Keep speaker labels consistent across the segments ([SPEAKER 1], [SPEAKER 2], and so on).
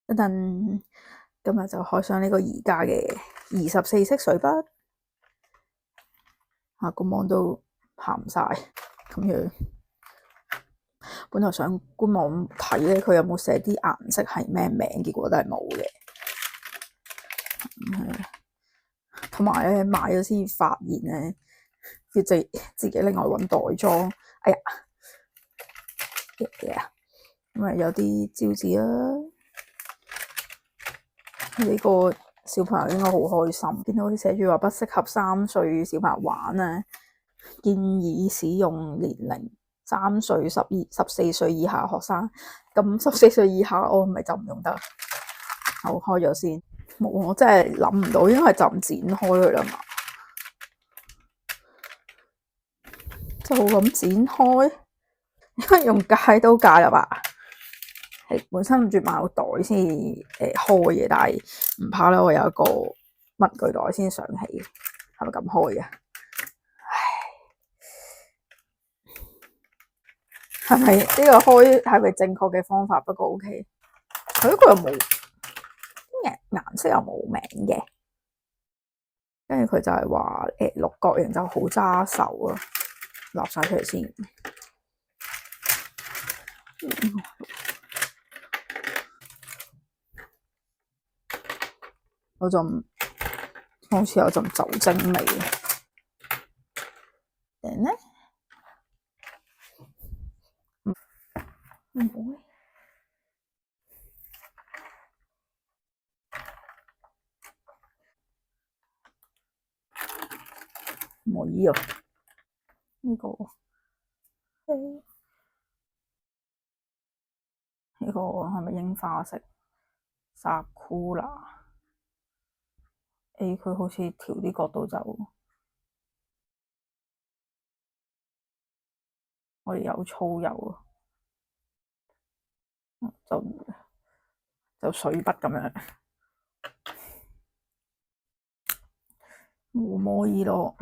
[SPEAKER 1] 一陣今日就開上呢個宜家嘅24色水筆，個網都行唔晒咁樣。本來想官網睇咧，佢有冇寫啲顏色係咩名，結果都係冇嘅。同埋咧買咗先發現咧，要自己另外揾袋裝。哎呀，咁啊有啲招紙啦。呢個小朋友應該好開心，見到佢寫住話不適合3歲小朋友玩啊，建議使用年齡3歲、14歲以下學生。咁14歲以下我咪就唔用得。好，開咗先。冇，我真係諗唔到，因為就唔剪開佢啦嘛，就咁剪開，應該用戒刀戒啦吧。係本身諗住買個袋先開嘅，但係唔怕啦，我有一個文具袋先上起，係咪咁開嘅？係咪呢個開係咪正確嘅方法？不過 OK，佢呢個又冇顏色又冇名嘅，跟住佢就係話六角形就好揸手啊，立晒出嚟先。有陣好似有陣酒精味。然咧唔會唔可以啊？呢個呢個係咪櫻花色？Sakura佢好似調啲角度就我哋有粗有啊，就水筆咁樣，冇摸意咯。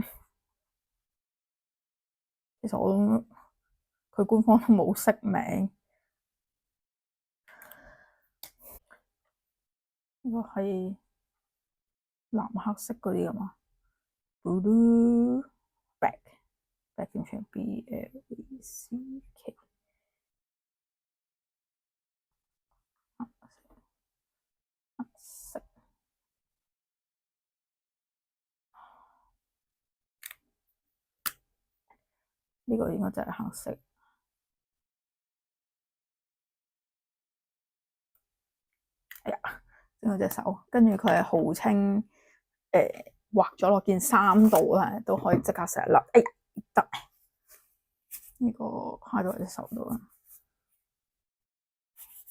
[SPEAKER 1] 其實佢官方都冇識名，呢個係藍黑色嗰啲㗎嘛 ？Blue back 點算 ？BLACK 黑色呢個應該就係黑色。哎呀，整到隻手，跟住佢係號稱畫咗落件衫度咧，都可以即刻成日甩。哎呀，得呢個揩到隻手度啦，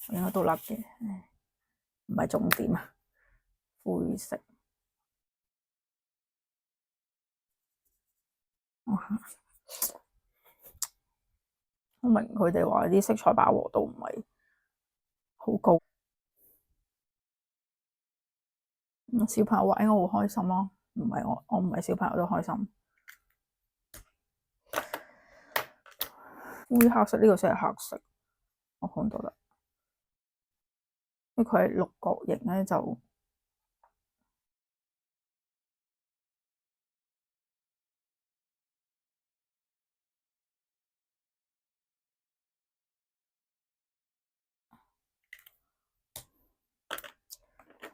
[SPEAKER 1] 應該都甩嘅，唔係重點啊。灰色，我明佢哋話啲色彩飽和度唔係好高。小朋友畫應該好開心咯，唔係我唔係小朋友都開心。灰黑色呢個先係黑色，我看到啦，因為佢係六角形咧就。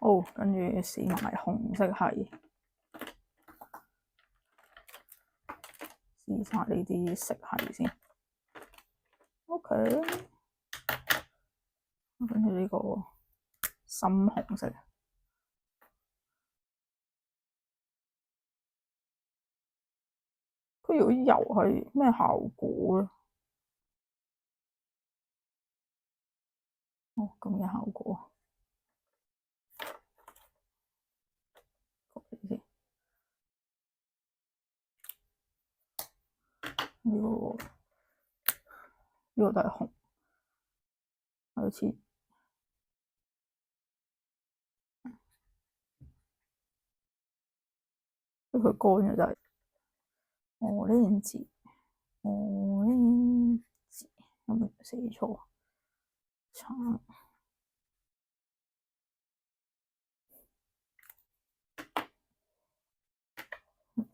[SPEAKER 1] 好，跟住試埋紅色係，試晒呢啲色係先。OK，跟住呢個深紅色，佢如果油係咩效果咧？哦，咁嘅效果。呢個都係紅，好似佢乾咗就係 orange，有冇寫錯？橙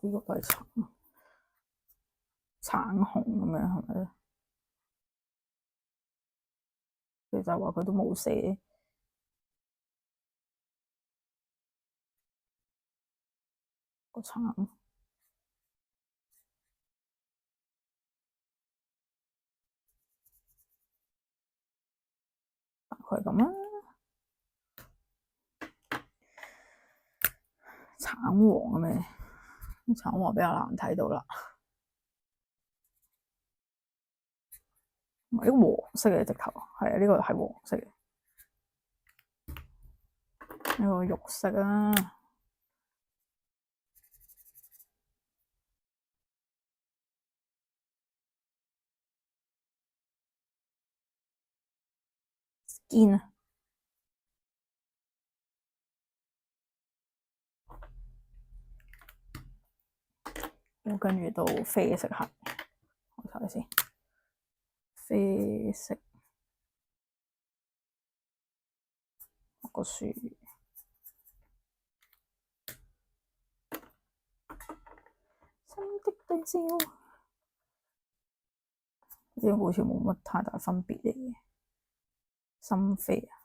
[SPEAKER 1] 呢個都係橙紅咁樣，係咪咧？佢就話佢都冇寫個橙，大概咁啦。橙黃嘅咩？橙黃比較難睇到啦。呢個黃色嘅直頭，係啊，呢個係黃色嘅。呢個肉色啊，堅啊！咁跟住到啡色系，我睇下先。啡色個樹，新的對照，呢個好似冇乜太大分別嚟嘅。深啡啊，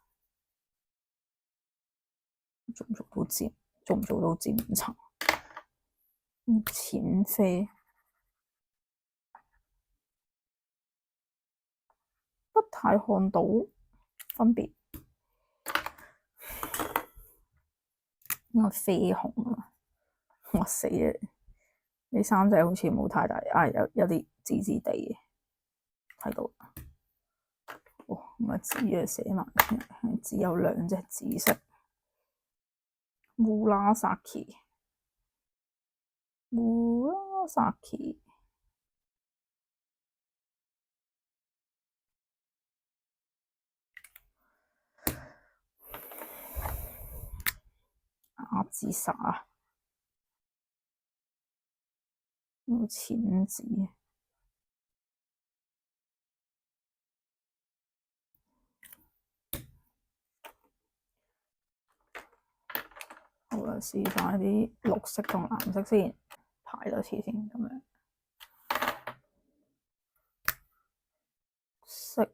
[SPEAKER 1] 做唔做到漸？做唔做到漸層？淺啡，不太看到分別。應該啡紅啊！我死啊！呢三隻好似冇太大，有啲紫紫地嘅，睇到。哦，咁啊紫啊寫埋，只有兩隻紫色。Murasaki，阿紫莎，淺紫。好啦，試下啲綠色同藍色先，排多次先咁樣。色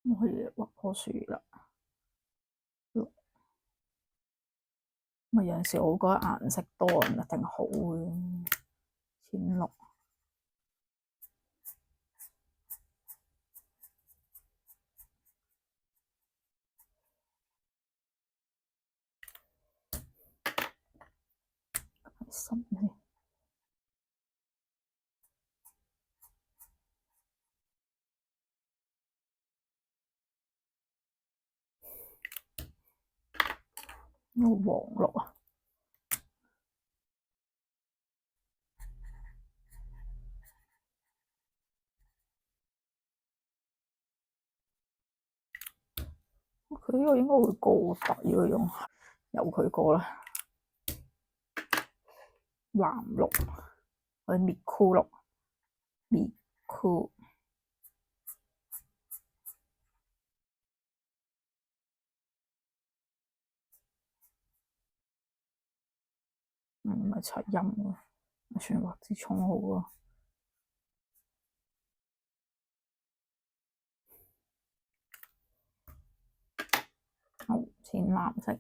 [SPEAKER 1] 我可以畫棵樹啦。綠咪有陣時我覺得顏色多唔一定好嘅，淺綠。深啲。呢個黃綠啊，佢呢個應該會過底喎，由佢過啦。藍綠或者滅酷綠，滅酷。唔係齊音喎，算畫支葱好喎。好，淺藍色。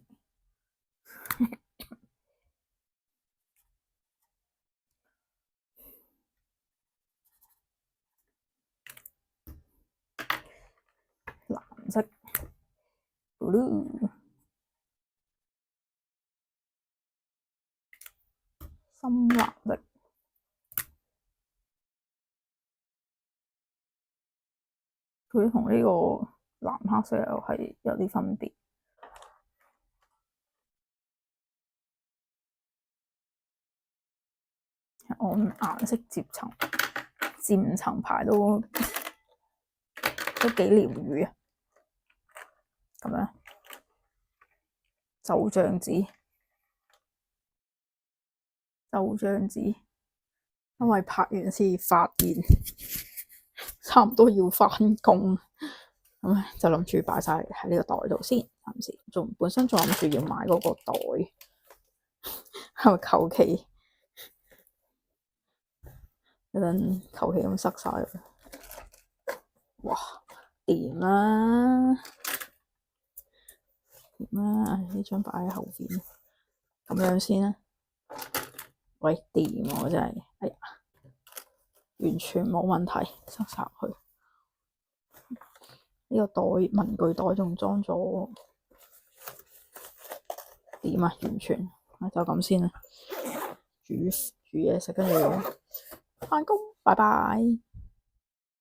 [SPEAKER 1] 藍色 blue， 深藍色。佢同呢個藍黑色又係有啲分別。按顏色漸層排都幾療癒啊！咁樣就像紙，因為拍完先發現差唔多要返工，咁咧就諗住擺晒喺呢個袋度先，暫時本身仲諗住要買嗰個袋，係咪求其一陣求其咁塞晒佢？哇，掂啦，掂啦！呢張擺喺後邊，咁樣先啦。喂，掂喎，真係，哎呀，完全冇問題，塞晒入去。呢個袋文具袋仲裝咗點啊？完全就咁先啦。煮嘢食，跟住返工，拜拜。